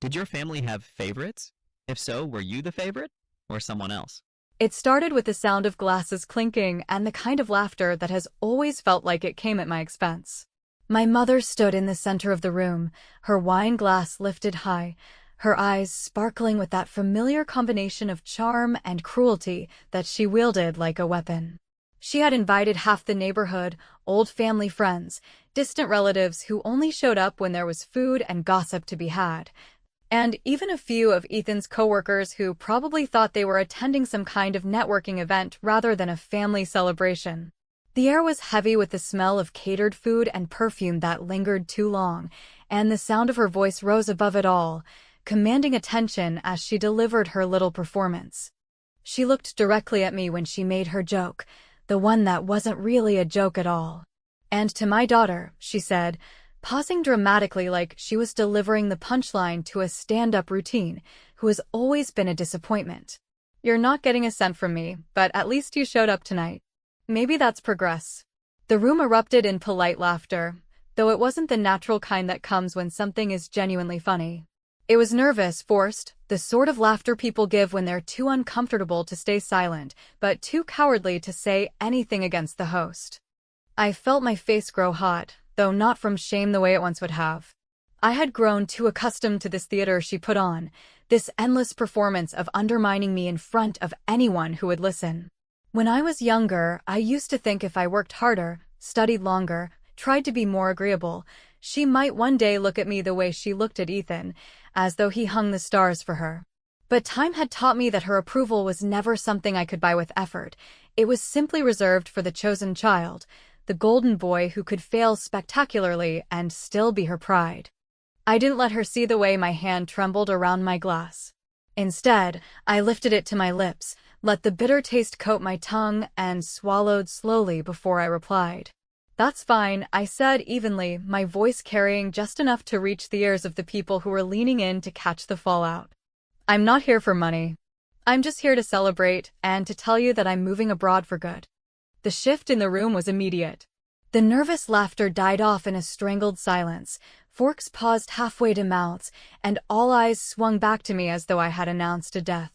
Did your family have favorites? If so, were you the favorite or someone else? It started with the sound of glasses clinking and the kind of laughter that has always felt like it came at my expense. My mother stood in the center of the room, her wine glass lifted high, her eyes sparkling with that familiar combination of charm and cruelty that she wielded like a weapon. She had invited half the neighborhood, old family friends, distant relatives who only showed up when there was food and gossip to be had, and even a few of Ethan's coworkers who probably thought they were attending some kind of networking event rather than a family celebration. The air was heavy with the smell of catered food and perfume that lingered too long, and the sound of her voice rose above it all, commanding attention as she delivered her little performance. She looked directly at me when she made her joke, the one that wasn't really a joke at all. "And to my daughter," she said, pausing dramatically like she was delivering the punchline to a stand-up routine, "who has always been a disappointment. You're not getting a cent from me, but at least you showed up tonight. Maybe that's progress." The room erupted in polite laughter, though it wasn't the natural kind that comes when something is genuinely funny. It was nervous, forced, the sort of laughter people give when they're too uncomfortable to stay silent, but too cowardly to say anything against the host. I felt my face grow hot, though not from shame the way it once would have. I had grown too accustomed to this theater she put on, this endless performance of undermining me in front of anyone who would listen. When I was younger, I used to think if I worked harder, studied longer, tried to be more agreeable, she might one day look at me the way she looked at Ethan, as though he hung the stars for her. But time had taught me that her approval was never something I could buy with effort. It was simply reserved for the chosen child, the golden boy who could fail spectacularly and still be her pride. I didn't let her see the way my hand trembled around my glass. Instead, I lifted it to my lips, let the bitter taste coat my tongue, and swallowed slowly before I replied. "That's fine," I said evenly, my voice carrying just enough to reach the ears of the people who were leaning in to catch the fallout. "I'm not here for money. I'm just here to celebrate and to tell you that I'm moving abroad for good." The shift in the room was immediate. The nervous laughter died off in a strangled silence, forks paused halfway to mouths, and all eyes swung back to me as though I had announced a death.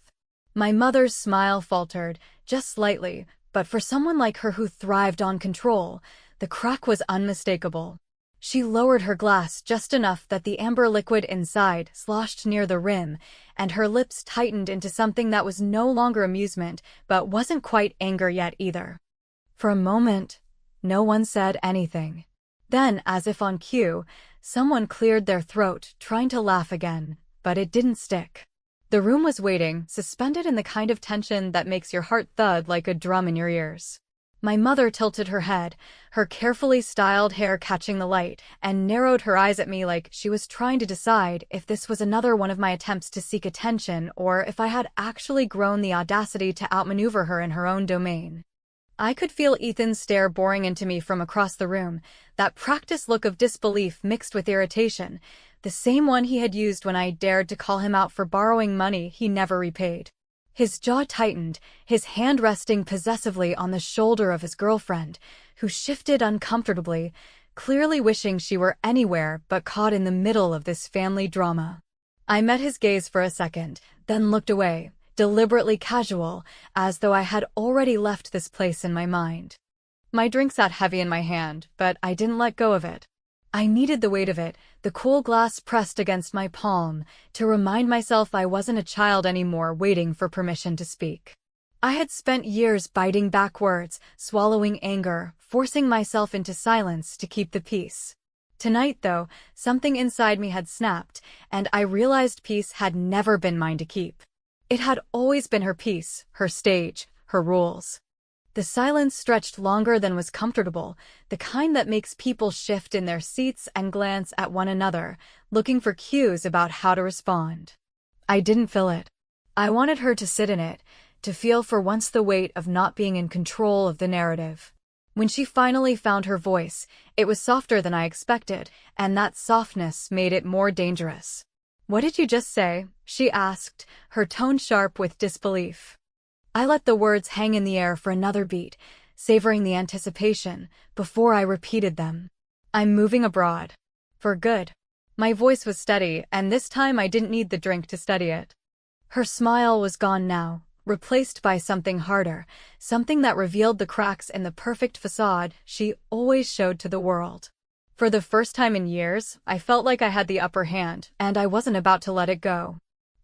My mother's smile faltered, just slightly, but for someone like her who thrived on control, the crack was unmistakable. She lowered her glass just enough that the amber liquid inside sloshed near the rim, and her lips tightened into something that was no longer amusement, but wasn't quite anger yet either. For a moment, no one said anything. Then, as if on cue, someone cleared their throat, trying to laugh again, but it didn't stick. The room was waiting, suspended in the kind of tension that makes your heart thud like a drum in your ears. My mother tilted her head, her carefully styled hair catching the light, and narrowed her eyes at me like she was trying to decide if this was another one of my attempts to seek attention or if I had actually grown the audacity to outmaneuver her in her own domain. I could feel Ethan's stare boring into me from across the room, that practiced look of disbelief mixed with irritation, the same one he had used when I dared to call him out for borrowing money he never repaid. His jaw tightened, his hand resting possessively on the shoulder of his girlfriend, who shifted uncomfortably, clearly wishing she were anywhere but caught in the middle of this family drama. I met his gaze for a second, then looked away, deliberately casual, as though I had already left this place in my mind. My drink sat heavy in my hand, but I didn't let go of it. I needed the weight of it, the cool glass pressed against my palm, to remind myself I wasn't a child anymore waiting for permission to speak. I had spent years biting back words, swallowing anger, forcing myself into silence to keep the peace. Tonight, though, something inside me had snapped, and I realized peace had never been mine to keep. It had always been her peace, her stage, her rules. The silence stretched longer than was comfortable, the kind that makes people shift in their seats and glance at one another, looking for cues about how to respond. I didn't fill it. I wanted her to sit in it, to feel for once the weight of not being in control of the narrative. When she finally found her voice, it was softer than I expected, and that softness made it more dangerous. "What did you just say?" she asked, her tone sharp with disbelief. I let the words hang in the air for another beat, savoring the anticipation, before I repeated them. "I'm moving abroad. For good." My voice was steady, and this time I didn't need the drink to steady it. Her smile was gone now, replaced by something harder, something that revealed the cracks in the perfect facade she always showed to the world. For the first time in years, I felt like I had the upper hand, and I wasn't about to let it go.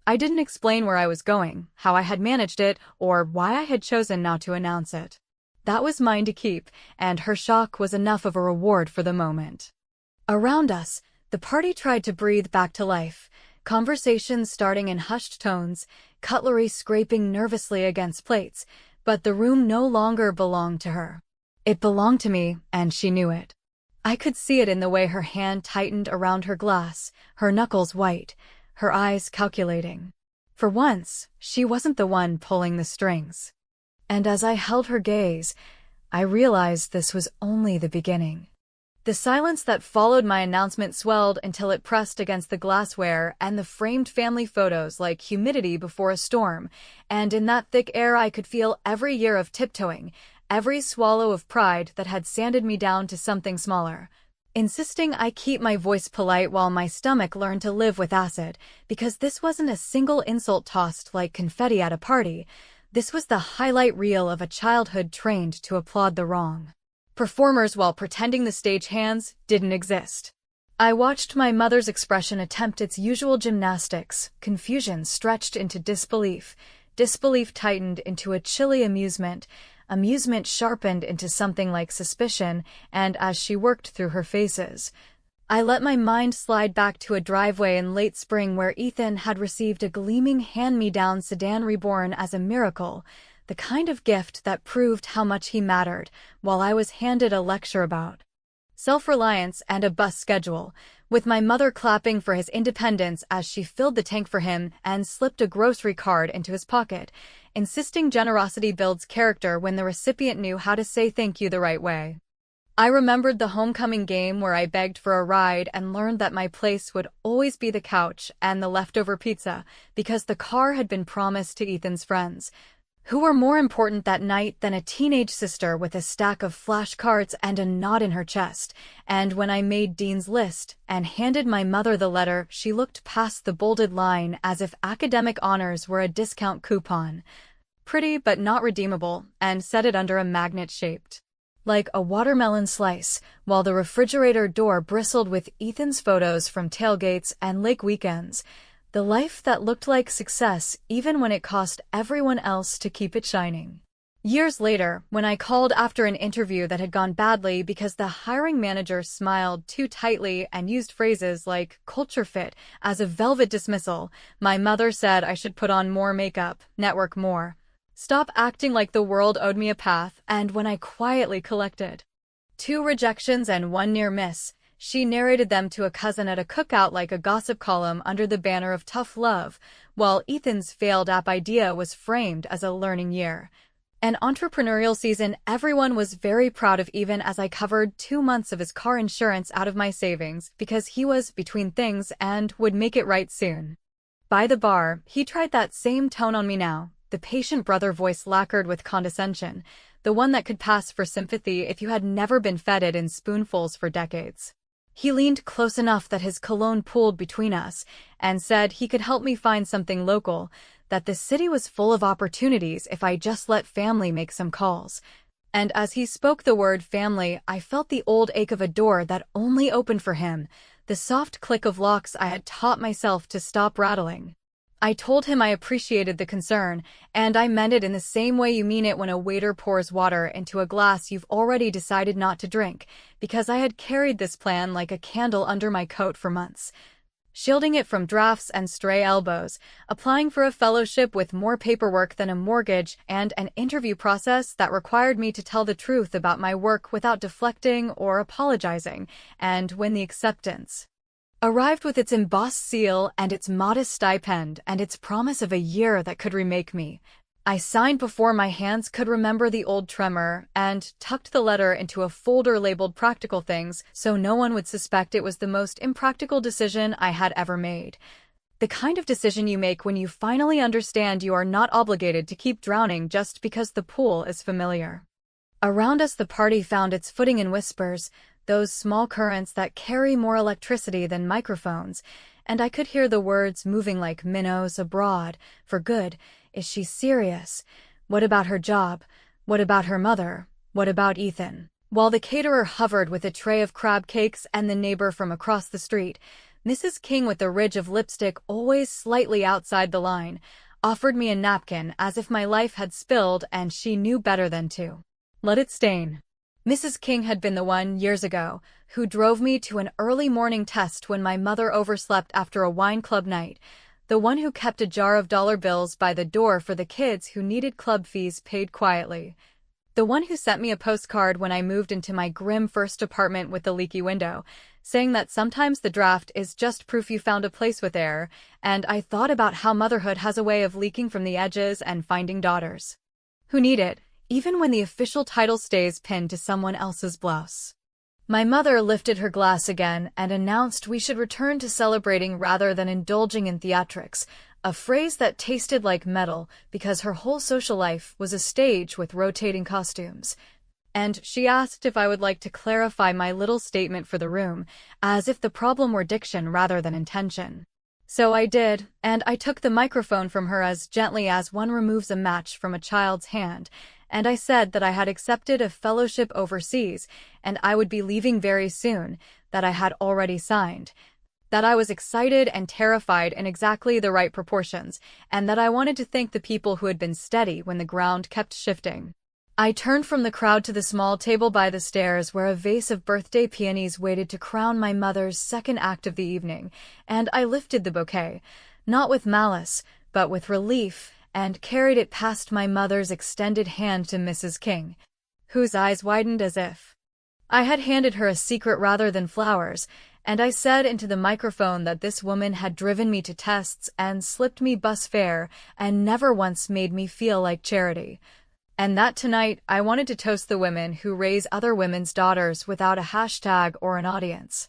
I didn't explain where I was going, how I had managed it, or why I had chosen not to announce it. That was mine to keep, and her shock was enough of a reward for the moment. Around us, the party tried to breathe back to life, conversations starting in hushed tones, cutlery scraping nervously against plates, but the room no longer belonged to her. It belonged to me, and she knew it. I could see it in the way her hand tightened around her glass, her knuckles white, her eyes calculating. For once, she wasn't the one pulling the strings. And as I held her gaze, I realized this was only the beginning. The silence that followed my announcement swelled until it pressed against the glassware and the framed family photos like humidity before a storm, and in that thick air I could feel every year of tiptoeing, every swallow of pride that had sanded me down to something smaller. Insisting I keep my voice polite while my stomach learned to live with acid, because this wasn't a single insult tossed like confetti at a party. This was the highlight reel of a childhood trained to applaud the wrong. Performers while pretending the stagehands didn't exist. I watched my mother's expression attempt its usual gymnastics, confusion stretched into disbelief, disbelief tightened into a chilly amusement, amusement sharpened into something like suspicion, and as she worked through her faces, I let my mind slide back to a driveway in late spring where Ethan had received a gleaming hand-me-down sedan reborn as a miracle, the kind of gift that proved how much he mattered, while I was handed a lecture about self-reliance and a bus schedule, with my mother clapping for his independence as she filled the tank for him and slipped a grocery card into his pocket, insisting generosity builds character when the recipient knew how to say thank you the right way. I remembered the homecoming game where I begged for a ride and learned that my place would always be the couch and the leftover pizza because the car had been promised to Ethan's friends, who were more important that night than a teenage sister with a stack of flashcards and a knot in her chest. And when I made Dean's list and handed my mother the letter, she looked past the bolded line as if academic honors were a discount coupon. Pretty but not redeemable, and set it under a magnet shaped like a watermelon slice, while the refrigerator door bristled with Ethan's photos from tailgates and lake weekends. The life that looked like success even when it cost everyone else to keep it shining. Years later, when I called after an interview that had gone badly because the hiring manager smiled too tightly and used phrases like culture fit as a velvet dismissal, my mother said I should put on more makeup, network more, stop acting like the world owed me a path, and when I quietly collected 2 rejections and 1 near miss, she narrated them to a cousin at a cookout like a gossip column under the banner of tough love, while Ethan's failed app idea was framed as a learning year. An entrepreneurial season everyone was very proud of even as I covered 2 months of his car insurance out of my savings because he was between things and would make it right soon. By the bar, he tried that same tone on me now, the patient brother voice lacquered with condescension, the one that could pass for sympathy if you had never been fed it in spoonfuls for decades. He leaned close enough that his cologne pooled between us and said he could help me find something local, that the city was full of opportunities if I just let family make some calls. And as he spoke the word family, I felt the old ache of a door that only opened for him, the soft click of locks I had taught myself to stop rattling. I told him I appreciated the concern, and I meant it in the same way you mean it when a waiter pours water into a glass you've already decided not to drink, because I had carried this plan like a candle under my coat for months, shielding it from drafts and stray elbows, applying for a fellowship with more paperwork than a mortgage, and an interview process that required me to tell the truth about my work without deflecting or apologizing, and when the acceptance arrived with its embossed seal and its modest stipend and its promise of a year that could remake me, I signed before my hands could remember the old tremor and tucked the letter into a folder labeled practical things so no one would suspect it was the most impractical decision I had ever made. The kind of decision you make when you finally understand you are not obligated to keep drowning just because the pool is familiar. Around us the party found its footing in whispers, those small currents that carry more electricity than microphones, and I could hear the words moving like minnows abroad. For good. Is she serious? What about her job? What about her mother? What about Ethan? While the caterer hovered with a tray of crab cakes and the neighbor from across the street, Mrs. King, with the ridge of lipstick always slightly outside the line, offered me a napkin as if my life had spilled and she knew better than to let it stain. Mrs. King had been the one, years ago, who drove me to an early morning test when my mother overslept after a wine club night, the one who kept a jar of dollar bills by the door for the kids who needed club fees paid quietly, the one who sent me a postcard when I moved into my grim first apartment with the leaky window, saying that sometimes the draft is just proof you found a place with air, and I thought about how motherhood has a way of leaking from the edges and finding daughters who need it, even when the official title stays pinned to someone else's blouse. My mother lifted her glass again and announced we should return to celebrating rather than indulging in theatrics, a phrase that tasted like metal because her whole social life was a stage with rotating costumes. And she asked if I would like to clarify my little statement for the room, as if the problem were diction rather than intention. So I did, and I took the microphone from her as gently as one removes a match from a child's hand, and I said that I had accepted a fellowship overseas, and I would be leaving very soon, that I had already signed, that I was excited and terrified in exactly the right proportions, and that I wanted to thank the people who had been steady when the ground kept shifting. I turned from the crowd to the small table by the stairs where a vase of birthday peonies waited to crown my mother's second act of the evening, and I lifted the bouquet, not with malice, but with relief, and carried it past my mother's extended hand to Mrs. King, whose eyes widened as if I had handed her a secret rather than flowers, and I said into the microphone that this woman had driven me to tests and slipped me bus fare and never once made me feel like charity, and that tonight I wanted to toast the women who raise other women's daughters without a hashtag or an audience.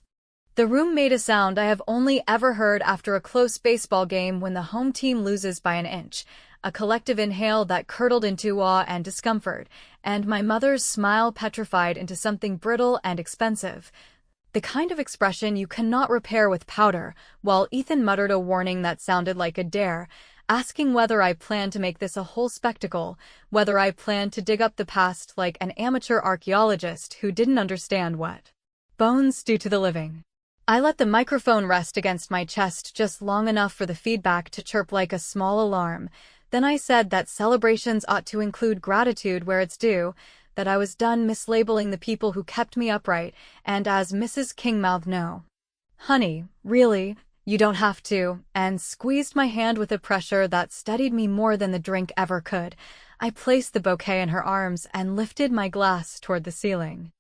The room made a sound I have only ever heard after a close baseball game when the home team loses by an inch, a collective inhale that curdled into awe and discomfort, and my mother's smile petrified into something brittle and expensive, the kind of expression you cannot repair with powder, while Ethan muttered a warning that sounded like a dare, asking whether I planned to make this a whole spectacle, whether I planned to dig up the past like an amateur archaeologist who didn't understand what bones do to the living. I let the microphone rest against my chest just long enough for the feedback to chirp like a small alarm. Then I said that celebrations ought to include gratitude where it's due, that I was done mislabeling the people who kept me upright, and as Mrs. King mouthed no, honey, really, you don't have to, and squeezed my hand with a pressure that steadied me more than the drink ever could. I placed the bouquet in her arms and lifted my glass toward the ceiling.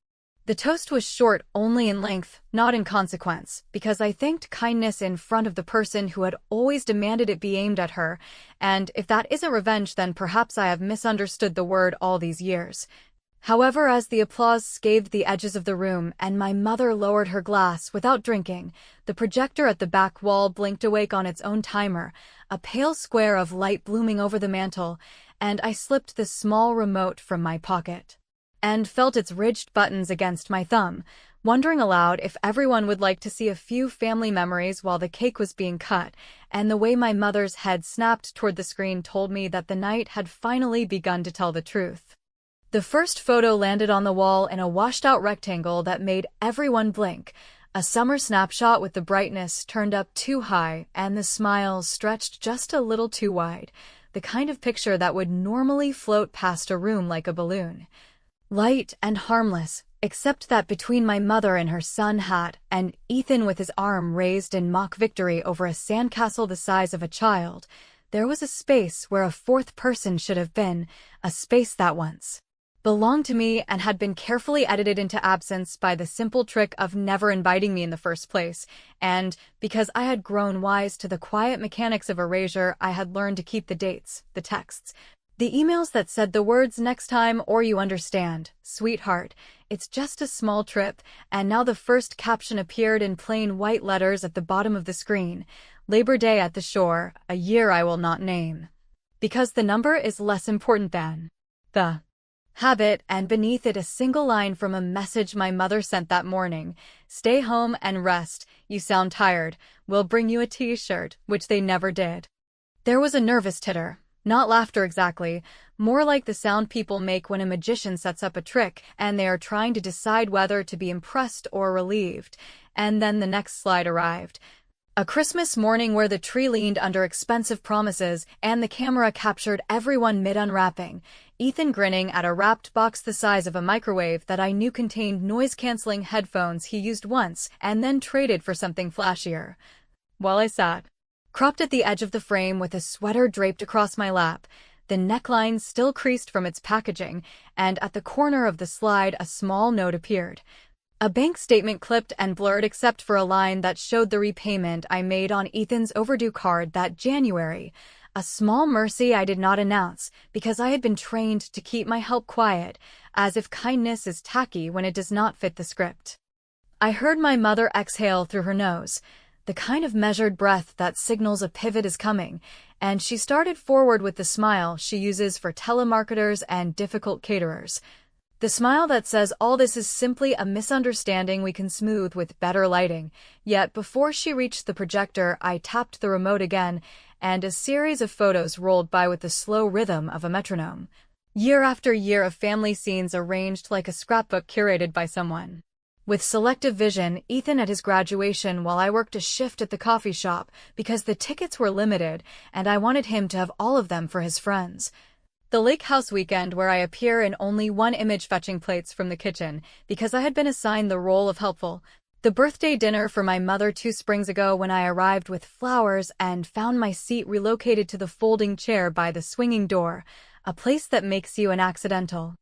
The toast was short only in length, not in consequence, because I thanked kindness in front of the person who had always demanded it be aimed at her, and if that isn't revenge, then perhaps I have misunderstood the word all these years. However, as the applause scathed the edges of the room and my mother lowered her glass without drinking, the projector at the back wall blinked awake on its own timer, a pale square of light blooming over the mantel, and I slipped the small remote from my pocket and felt its ridged buttons against my thumb, wondering aloud if everyone would like to see a few family memories while the cake was being cut, and the way my mother's head snapped toward the screen told me that the night had finally begun to tell the truth. The first photo landed on the wall in a washed-out rectangle that made everyone blink, a summer snapshot with the brightness turned up too high and the smiles stretched just a little too wide, the kind of picture that would normally float past a room like a balloon. Light and harmless, except that between my mother in her sun hat and Ethan with his arm raised in mock victory over a sandcastle the size of a child, there was a space where a fourth person should have been, a space that once belonged to me and had been carefully edited into absence by the simple trick of never inviting me in the first place, and because I had grown wise to the quiet mechanics of erasure, I had learned to keep the dates, the texts, the emails that said the words "next time" or "you understand, sweetheart, it's just a small trip," and now the first caption appeared in plain white letters at the bottom of the screen, Labor Day at the shore, a year I will not name, because the number is less important than the habit, and beneath it a single line from a message my mother sent that morning. "Stay home and rest. You sound tired. We'll bring you a t-shirt," which they never did. There was a nervous titter. Not laughter exactly, more like the sound people make when a magician sets up a trick and they are trying to decide whether to be impressed or relieved. And then the next slide arrived. A Christmas morning where the tree leaned under expensive promises and the camera captured everyone mid-unwrapping. Ethan grinning at a wrapped box the size of a microwave that I knew contained noise-canceling headphones he used once and then traded for something flashier. While I sat, cropped at the edge of the frame with a sweater draped across my lap, the neckline still creased from its packaging, and at the corner of the slide a small note appeared. A bank statement clipped and blurred except for a line that showed the repayment I made on Ethan's overdue card that January. A small mercy I did not announce, because I had been trained to keep my help quiet, as if kindness is tacky when it does not fit the script. I heard my mother exhale through her nose, the kind of measured breath that signals a pivot is coming, and she started forward with the smile she uses for telemarketers and difficult caterers. The smile that says all this is simply a misunderstanding we can smooth with better lighting. Yet before she reached the projector, I tapped the remote again, and a series of photos rolled by with the slow rhythm of a metronome. Year after year of family scenes arranged like a scrapbook curated by someone with selective vision. Ethan at his graduation while I worked a shift at the coffee shop because the tickets were limited and I wanted him to have all of them for his friends. The lake house weekend where I appear in only one image fetching plates from the kitchen because I had been assigned the role of helpful. The birthday dinner for my mother 2 springs ago when I arrived with flowers and found my seat relocated to the folding chair by the swinging door, a place that makes you an accidental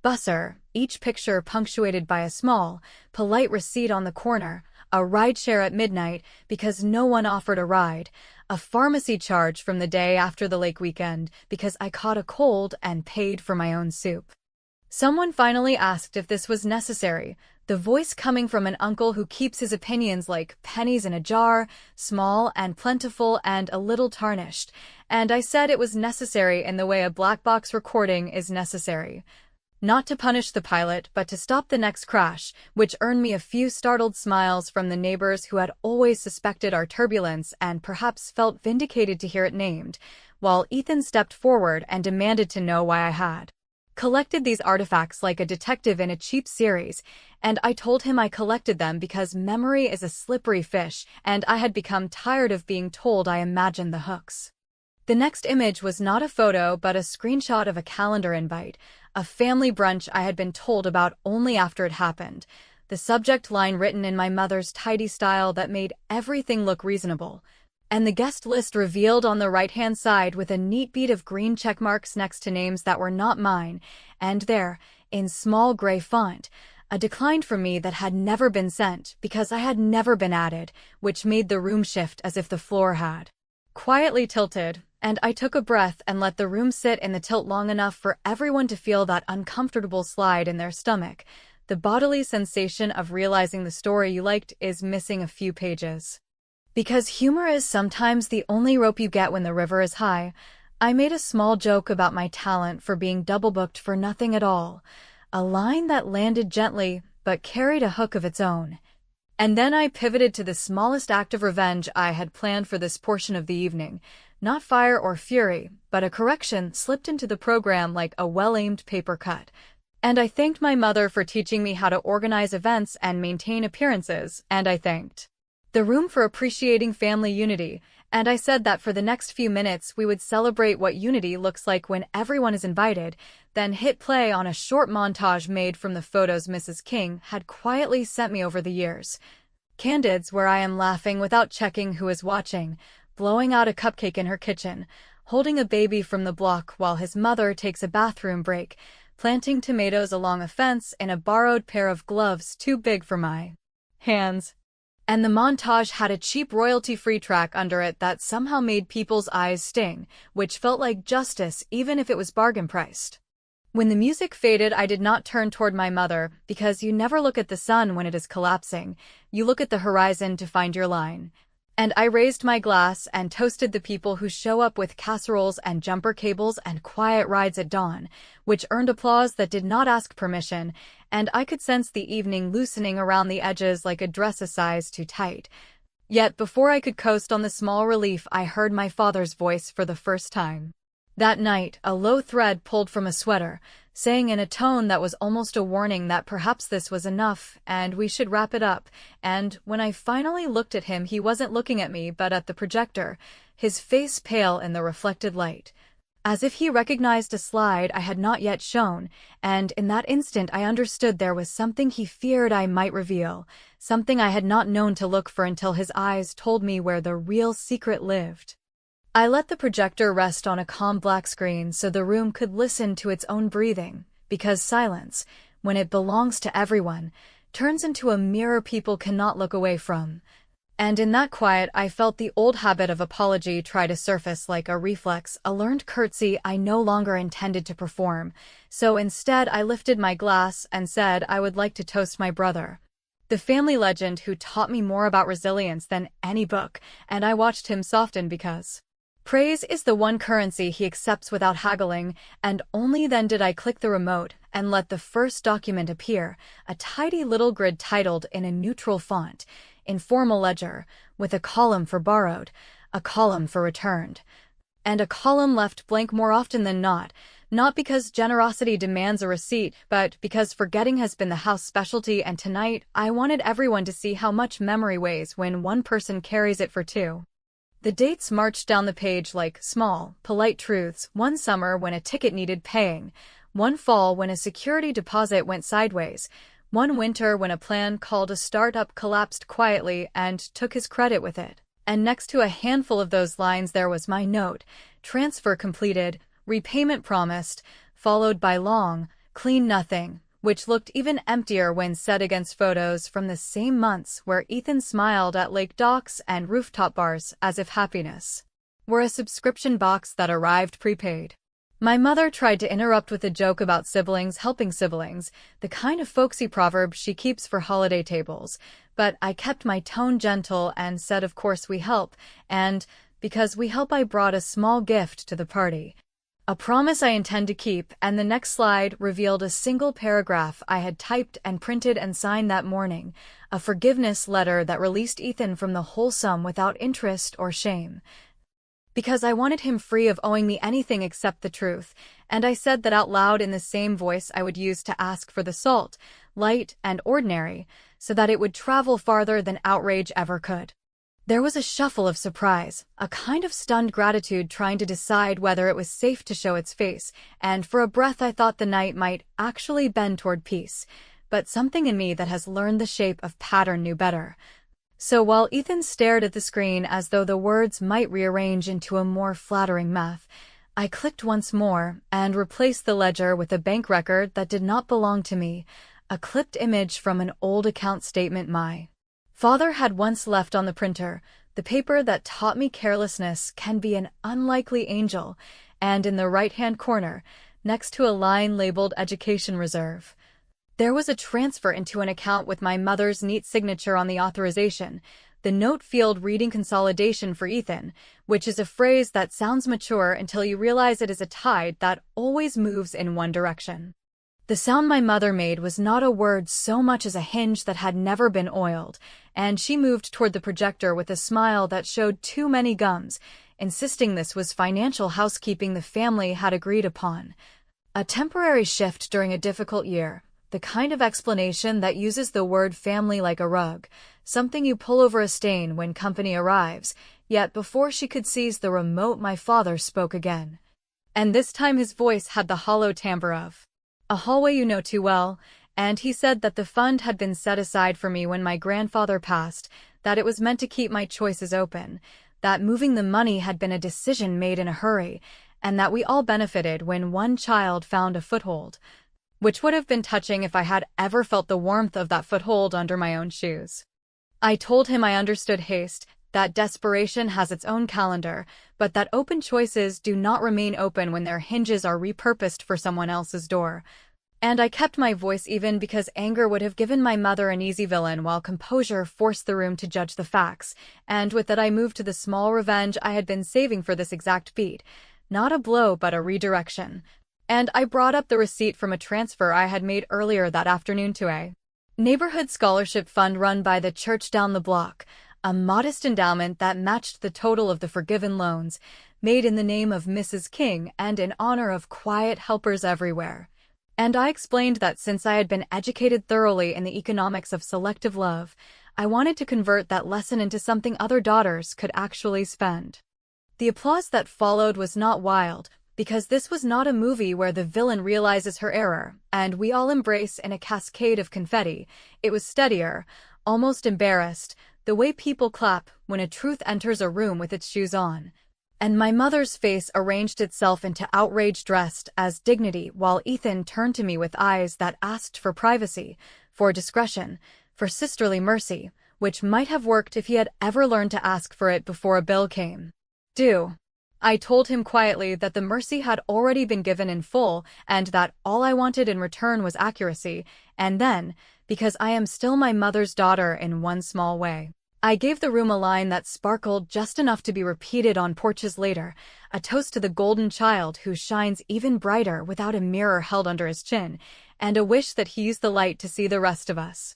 busser, each picture punctuated by a small, polite receipt on the corner, a rideshare at midnight because no one offered a ride, a pharmacy charge from the day after the lake weekend because I caught a cold and paid for my own soup. Someone finally asked if this was necessary, the voice coming from an uncle who keeps his opinions like pennies in a jar, small and plentiful and a little tarnished, and I said it was necessary in the way a black box recording is necessary. Not to punish the pilot, but to stop the next crash, which earned me a few startled smiles from the neighbors who had always suspected our turbulence and perhaps felt vindicated to hear it named, while Ethan stepped forward and demanded to know why I had collected these artifacts like a detective in a cheap series, and I told him I collected them because memory is a slippery fish, and I had become tired of being told I imagined the hooks. The next image was not a photo but a screenshot of a calendar invite, a family brunch I had been told about only after it happened, the subject line written in my mother's tidy style that made everything look reasonable, and the guest list revealed on the right-hand side with a neat bead of green checkmarks next to names that were not mine, and there, in small gray font, a decline from me that had never been sent because I had never been added, which made the room shift as if the floor had quietly tilted, and I took a breath and let the room sit in the tilt long enough for everyone to feel that uncomfortable slide in their stomach. The bodily sensation of realizing the story you liked is missing a few pages. Because humor is sometimes the only rope you get when the river is high, I made a small joke about my talent for being double-booked for nothing at all, a line that landed gently but carried a hook of its own. And then I pivoted to the smallest act of revenge I had planned for this portion of the evening. Not fire or fury, but a correction slipped into the program like a well-aimed paper cut. And I thanked my mother for teaching me how to organize events and maintain appearances, and I thanked the room for appreciating family unity, and I said that for the next few minutes we would celebrate what unity looks like when everyone is invited, then hit play on a short montage made from the photos Mrs. King had quietly sent me over the years. Candids where I am laughing without checking who is watching, blowing out a cupcake in her kitchen, holding a baby from the block while his mother takes a bathroom break, planting tomatoes along a fence in a borrowed pair of gloves too big for my hands. And the montage had a cheap royalty-free track under it that somehow made people's eyes sting, which felt like justice even if it was bargain-priced. When the music faded, I did not turn toward my mother, because you never look at the sun when it is collapsing, you look at the horizon to find your line. And I raised my glass and toasted the people who show up with casseroles and jumper cables and quiet rides at dawn, which earned applause that did not ask permission, and I could sense the evening loosening around the edges like a dress a size too tight. Yet before I could coast on the small relief, I heard my father's voice for the first time. That night, a low thread pulled from a sweater, saying in a tone that was almost a warning that perhaps this was enough and we should wrap it up, and when I finally looked at him, he wasn't looking at me but at the projector, his face pale in the reflected light. As if he recognized a slide I had not yet shown, and in that instant I understood there was something he feared I might reveal, something I had not known to look for until his eyes told me where the real secret lived. I let the projector rest on a calm black screen so the room could listen to its own breathing, because silence, when it belongs to everyone, turns into a mirror people cannot look away from. And in that quiet, I felt the old habit of apology try to surface like a reflex, a learned curtsy I no longer intended to perform. So instead, I lifted my glass and said I would like to toast my brother, the family legend who taught me more about resilience than any book, and I watched him soften because praise is the one currency he accepts without haggling, and only then did I click the remote and let the first document appear, a tidy little grid titled in a neutral font, informal ledger, with a column for borrowed, a column for returned, and a column left blank more often than not because generosity demands a receipt, but because forgetting has been the house specialty, and tonight I wanted everyone to see how much memory weighs when one person carries it for two. The dates marched down the page like small, polite truths, one summer when a ticket needed paying, one fall when a security deposit went sideways, one winter when a plan called a startup collapsed quietly and took his credit with it. And next to a handful of those lines there was my note, transfer completed, repayment promised, followed by long, clean nothing, which looked even emptier when set against photos from the same months where Ethan smiled at lake docks and rooftop bars as if happiness were a subscription box that arrived prepaid. My mother tried to interrupt with a joke about siblings helping siblings, the kind of folksy proverb she keeps for holiday tables, but I kept my tone gentle and said of course we help, and because we help I brought a small gift to the party. A promise I intend to keep, and the next slide revealed a single paragraph I had typed and printed and signed that morning, a forgiveness letter that released Ethan from the whole sum without interest or shame. Because I wanted him free of owing me anything except the truth, and I said that out loud in the same voice I would use to ask for the salt, light and ordinary, so that it would travel farther than outrage ever could. There was a shuffle of surprise, a kind of stunned gratitude trying to decide whether it was safe to show its face, and for a breath I thought the night might actually bend toward peace, but something in me that has learned the shape of pattern knew better. So while Ethan stared at the screen as though the words might rearrange into a more flattering math, I clicked once more and replaced the ledger with a bank record that did not belong to me, a clipped image from an old account statement my father had once left on the printer, the paper that taught me carelessness can be an unlikely angel, and in the right-hand corner, next to a line labeled Education Reserve, there was a transfer into an account with my mother's neat signature on the authorization, the note field reading consolidation for Ethan, which is a phrase that sounds mature until you realize it is a tide that always moves in one direction. The sound my mother made was not a word so much as a hinge that had never been oiled, and she moved toward the projector with a smile that showed too many gums, insisting this was financial housekeeping the family had agreed upon. A temporary shift during a difficult year, the kind of explanation that uses the word family like a rug, something you pull over a stain when company arrives, yet before she could seize the remote my father spoke again. And this time his voice had the hollow timbre of a hallway you know too well, and he said that the fund had been set aside for me when my grandfather passed, that it was meant to keep my choices open, that moving the money had been a decision made in a hurry, and that we all benefited when one child found a foothold, which would have been touching if I had ever felt the warmth of that foothold under my own shoes. I told him I understood haste, that desperation has its own calendar, but that open choices do not remain open when their hinges are repurposed for someone else's door. And I kept my voice even because anger would have given my mother an easy villain while composure forced the room to judge the facts, and with that I moved to the small revenge I had been saving for this exact beat. Not a blow, but a redirection. And I brought up the receipt from a transfer I had made earlier that afternoon to a neighborhood scholarship fund run by the church down the block, a modest endowment that matched the total of the forgiven loans, made in the name of Mrs. King and in honor of quiet helpers everywhere. And I explained that since I had been educated thoroughly in the economics of selective love, I wanted to convert that lesson into something other daughters could actually spend. The applause that followed was not wild, because this was not a movie where the villain realizes her error, and we all embrace in a cascade of confetti. It was steadier, almost embarrassed, the way people clap when a truth enters a room with its shoes on. And my mother's face arranged itself into outrage dressed as dignity while Ethan turned to me with eyes that asked for privacy, for discretion, for sisterly mercy, which might have worked if he had ever learned to ask for it before a bill came due. I told him quietly that the mercy had already been given in full and that all I wanted in return was accuracy, and then, because I am still my mother's daughter in one small way, I gave the room a line that sparkled just enough to be repeated on porches later, a toast to the golden child who shines even brighter without a mirror held under his chin, and a wish that he used the light to see the rest of us.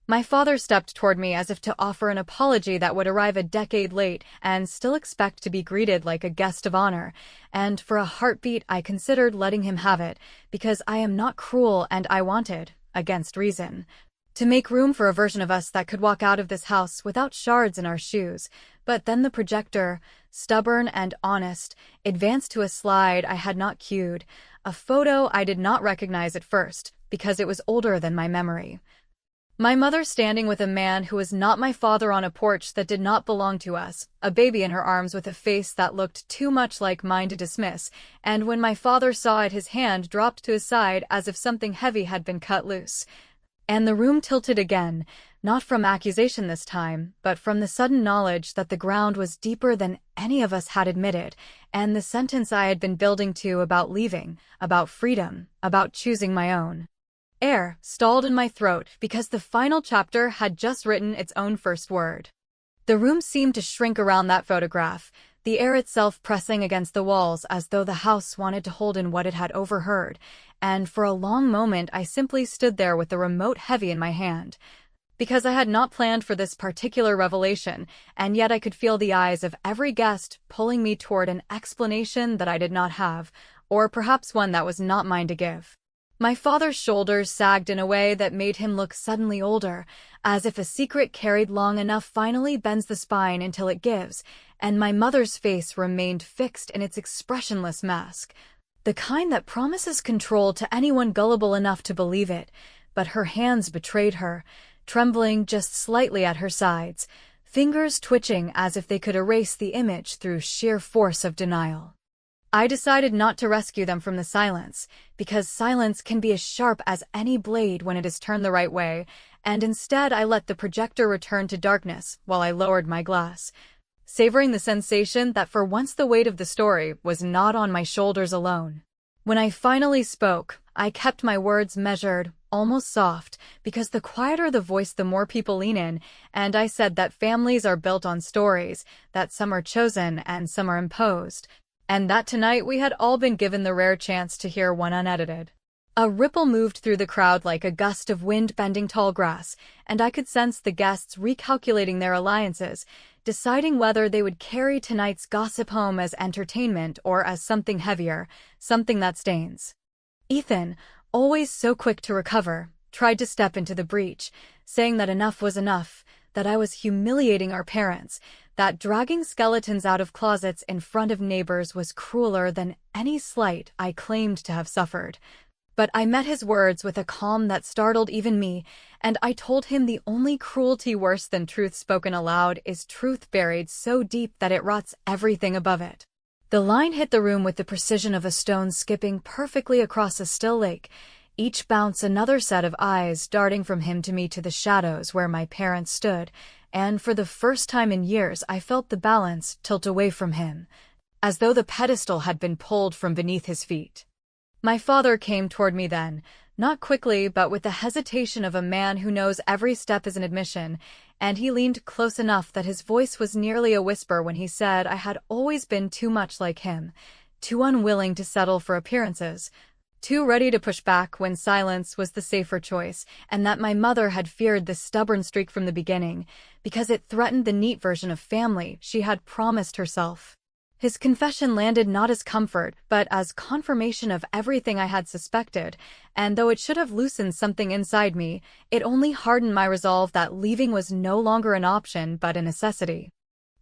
My father stepped toward me as if to offer an apology that would arrive a decade late and still expect to be greeted like a guest of honor, and for a heartbeat I considered letting him have it, because I am not cruel and I wanted, against reason, to make room for a version of us that could walk out of this house without shards in our shoes. But then the projector, stubborn and honest, advanced to a slide I had not cued, a photo I did not recognize at first, because it was older than my memory. My mother standing with a man who was not my father on a porch that did not belong to us, a baby in her arms with a face that looked too much like mine to dismiss, and when my father saw it his hand dropped to his side as if something heavy had been cut loose. And the room tilted again, not from accusation this time, but from the sudden knowledge that the ground was deeper than any of us had admitted, and the sentence I had been building to about leaving, about freedom, about choosing my own. Air stalled in my throat because the final chapter had just written its own first word. The room seemed to shrink around that photograph, the air itself pressing against the walls as though the house wanted to hold in what it had overheard, and for a long moment I simply stood there with the remote heavy in my hand. Because I had not planned for this particular revelation, and yet I could feel the eyes of every guest pulling me toward an explanation that I did not have, or perhaps one that was not mine to give. My father's shoulders sagged in a way that made him look suddenly older, as if a secret carried long enough finally bends the spine until it gives, and my mother's face remained fixed in its expressionless mask, the kind that promises control to anyone gullible enough to believe it, but her hands betrayed her, trembling just slightly at her sides, fingers twitching as if they could erase the image through sheer force of denial. I decided not to rescue them from the silence, because silence can be as sharp as any blade when it is turned the right way, and instead I let the projector return to darkness while I lowered my glass, savoring the sensation that for once the weight of the story was not on my shoulders alone. When I finally spoke, I kept my words measured, almost soft, because the quieter the voice the more people lean in, and I said that families are built on stories, that some are chosen and some are imposed, and that tonight we had all been given the rare chance to hear one unedited. A ripple moved through the crowd like a gust of wind bending tall grass, and I could sense the guests recalculating their alliances, deciding whether they would carry tonight's gossip home as entertainment or as something heavier, something that stains. Ethan, always so quick to recover, tried to step into the breach, saying that enough was enough, that I was humiliating our parents, that dragging skeletons out of closets in front of neighbors was crueler than any slight I claimed to have suffered. But I met his words with a calm that startled even me, and I told him the only cruelty worse than truth spoken aloud is truth buried so deep that it rots everything above it. The line hit the room with the precision of a stone skipping perfectly across a still lake, each bounce another set of eyes darting from him to me to the shadows where my parents stood, and for the first time in years I felt the balance tilt away from him, as though the pedestal had been pulled from beneath his feet. My father came toward me then, Not quickly, but with the hesitation of a man who knows every step is an admission, and he leaned close enough that his voice was nearly a whisper when he said I had always been too much like him, too unwilling to settle for appearances, too ready to push back when silence was the safer choice, and that my mother had feared this stubborn streak from the beginning, because it threatened the neat version of family she had promised herself. His confession landed not as comfort, but as confirmation of everything I had suspected, and though it should have loosened something inside me, it only hardened my resolve that leaving was no longer an option but a necessity.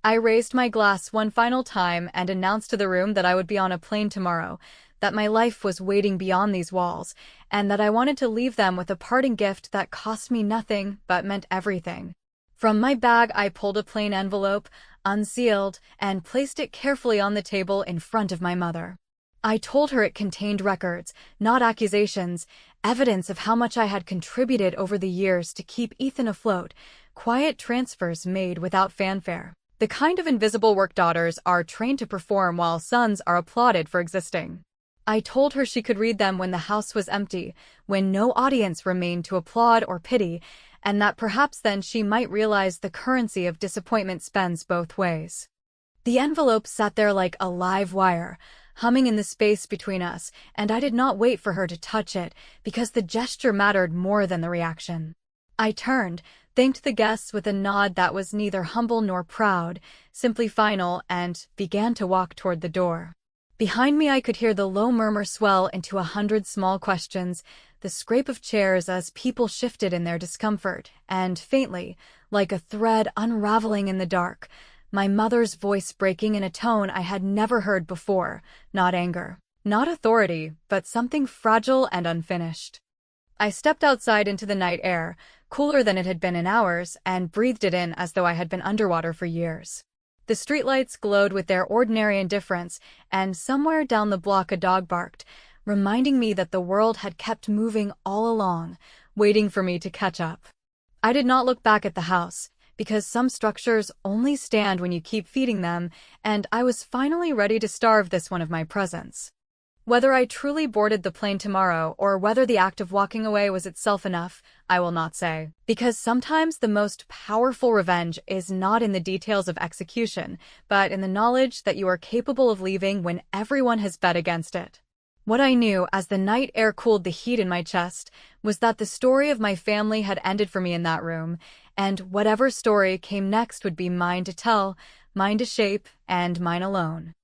I raised my glass one final time and announced to the room that I would be on a plane tomorrow, that my life was waiting beyond these walls, and that I wanted to leave them with a parting gift that cost me nothing but meant everything. From my bag, I pulled a plain envelope, unsealed, and placed it carefully on the table in front of my mother. I told her it contained records, not accusations, evidence of how much I had contributed over the years to keep Ethan afloat, quiet transfers made without fanfare. The kind of invisible work daughters are trained to perform while sons are applauded for existing. I told her she could read them when the house was empty, when no audience remained to applaud or pity, and that perhaps then she might realize the currency of disappointment spends both ways. The envelope sat there like a live wire, humming in the space between us, and I did not wait for her to touch it, because the gesture mattered more than the reaction. I turned, thanked the guests with a nod that was neither humble nor proud, simply final, and began to walk toward the door. Behind me I could hear the low murmur swell into 100 small questions, the scrape of chairs as people shifted in their discomfort, and faintly, like a thread unraveling in the dark, my mother's voice breaking in a tone I had never heard before, not anger, not authority, but something fragile and unfinished. I stepped outside into the night air, cooler than it had been in hours, and breathed it in as though I had been underwater for years. The streetlights glowed with their ordinary indifference, and somewhere down the block a dog barked, reminding me that the world had kept moving all along, waiting for me to catch up. I did not look back at the house, because some structures only stand when you keep feeding them, and I was finally ready to starve this one of my presence. Whether I truly boarded the plane tomorrow or whether the act of walking away was itself enough, I will not say. Because sometimes the most powerful revenge is not in the details of execution, but in the knowledge that you are capable of leaving when everyone has bet against it. What I knew as the night air cooled the heat in my chest was that the story of my family had ended for me in that room, and whatever story came next would be mine to tell, mine to shape, and mine alone.